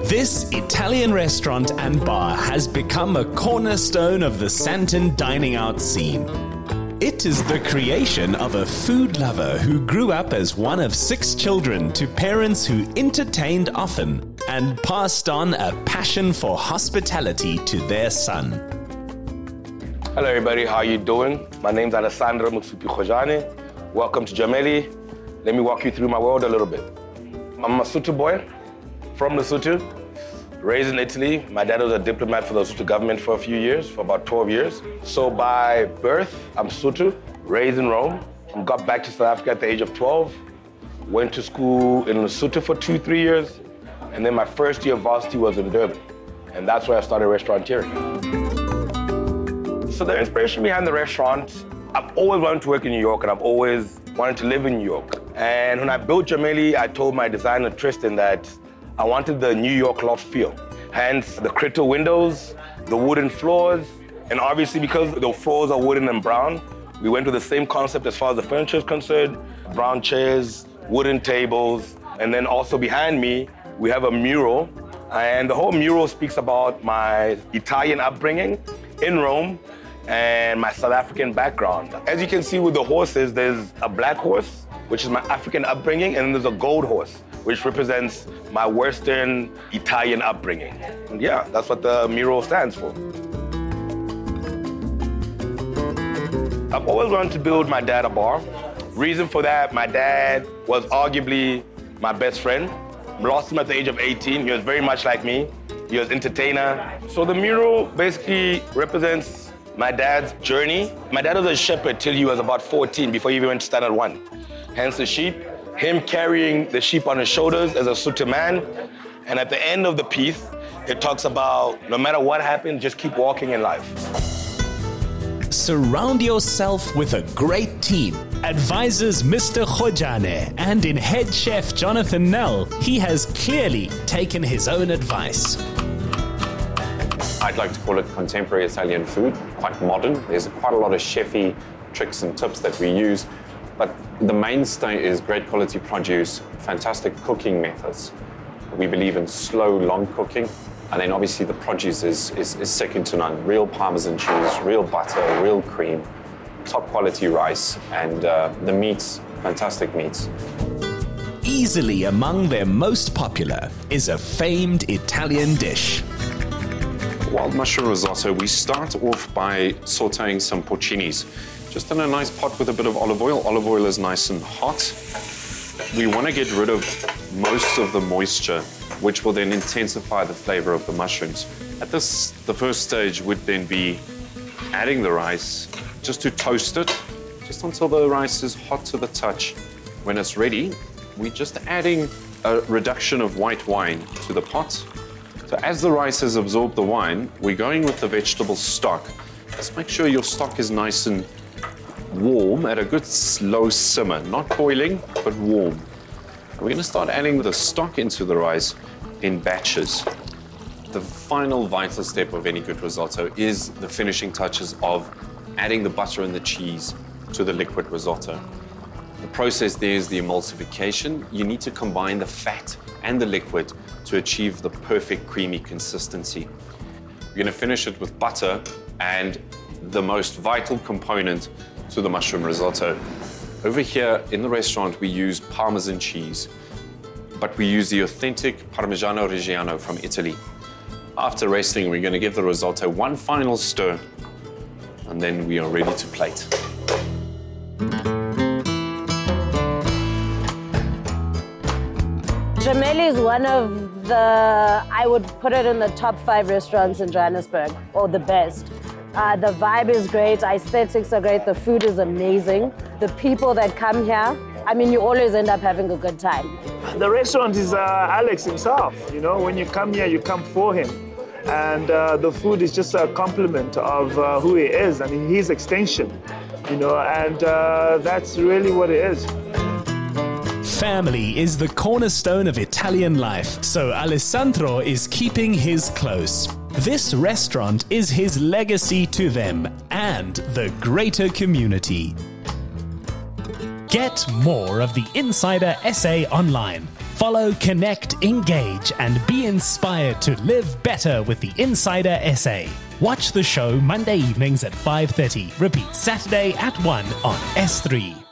This Italian restaurant and bar has become a cornerstone of the Sandton dining out scene. It is the creation of a food lover who grew up as one of 6 children to parents who entertained often and passed on a passion for hospitality to their son. Hello everybody, how are you doing? My name's Alessandro Khojane. Welcome to Gemelli. Let me walk you through my world a little bit. I'm a Sotho boy from Lesotho, raised in Italy. My dad was a diplomat for the Lesotho government for a few years, for about 12 years. So by birth, I'm Sotho, raised in Rome. Got back to South Africa at the age of 12. Went to school in Lesotho for 2-3 years. And then my first year of varsity was in Durban. And that's where I started restauranteering. So the inspiration behind the restaurant, I've always wanted to work in New York and I've always wanted to live in New York. And when I built Gemelli, I told my designer Tristan that I wanted the New York loft feel. Hence the crystal windows, the wooden floors, and obviously because the floors are wooden and brown, we went with the same concept as far as the furniture is concerned. Brown chairs, wooden tables, and then also behind me, we have a mural. And the whole mural speaks about my Italian upbringing in Rome and my South African background. As you can see with the horses, there's a black horse, which is my African upbringing, and then there's a gold horse, which represents my Western Italian upbringing. And yeah, that's what the mural stands for. I've always wanted to build my dad a bar. Reason for that, my dad was arguably my best friend. Lost him at the age of 18. He was very much like me. He was an entertainer. So the mural basically represents my dad's journey. My dad was a shepherd till he was about 14, before he even went to Standard 1. Hence the sheep, him carrying the sheep on his shoulders as a Sotho man. And at the end of the piece, it talks about no matter what happens, just keep walking in life. Surround yourself with a great team, advises Mr. Khojane, and in head chef Jonathan Nell, he has clearly taken his own advice. I'd like to call it contemporary Italian food, quite modern. There's quite a lot of chefy tricks and tips that we use, but the mainstay is great quality produce, fantastic cooking methods. We believe in slow, long cooking, and then obviously the produce is second to none. Real Parmesan cheese, real butter, real cream, top quality rice, and the meats, fantastic meats. Easily among their most popular is a famed Italian dish. Wild mushroom risotto, we start off by sauteing some porcinis, just in a nice pot with a bit of olive oil. Olive oil is nice and hot. We want to get rid of most of the moisture, which will then intensify the flavor of the mushrooms. At this, the first stage would then be adding the rice, just to toast it, just until the rice is hot to the touch. When it's ready, we're just adding a reduction of white wine to the pot. So as the rice has absorbed the wine, we're going with the vegetable stock. Just make sure your stock is nice and warm at a good slow simmer, not boiling, but warm. And we're going to start adding the stock into the rice in batches. The final vital step of any good risotto is the finishing touches of adding the butter and the cheese to the liquid risotto. The process there is the emulsification. You need to combine the fat and the liquid to achieve the perfect creamy consistency. We're going to finish it with butter and the most vital component to the mushroom risotto. Over here in the restaurant, we use Parmesan cheese, but we use the authentic Parmigiano Reggiano from Italy. After resting, we're going to give the risotto one final stir, and then we are ready to plate. Gemelli is one of the, I would put it in the top 5 restaurants in Johannesburg, or the best. The vibe is great, aesthetics are great, the food is amazing. The people that come here, I mean, you always end up having a good time. The restaurant is Alex himself, you know, when you come here, you come for him. And the food is just a compliment of who he is and his extension, you know, and that's really what it is. Family is the cornerstone of Italian life, so Alessandro is keeping his close. This restaurant is his legacy to them and the greater community. Get more of the Insider SA online. Follow, connect, engage, and be inspired to live better with the Insider SA. Watch the show Monday evenings at 5:30. Repeat Saturday at 1 on S3.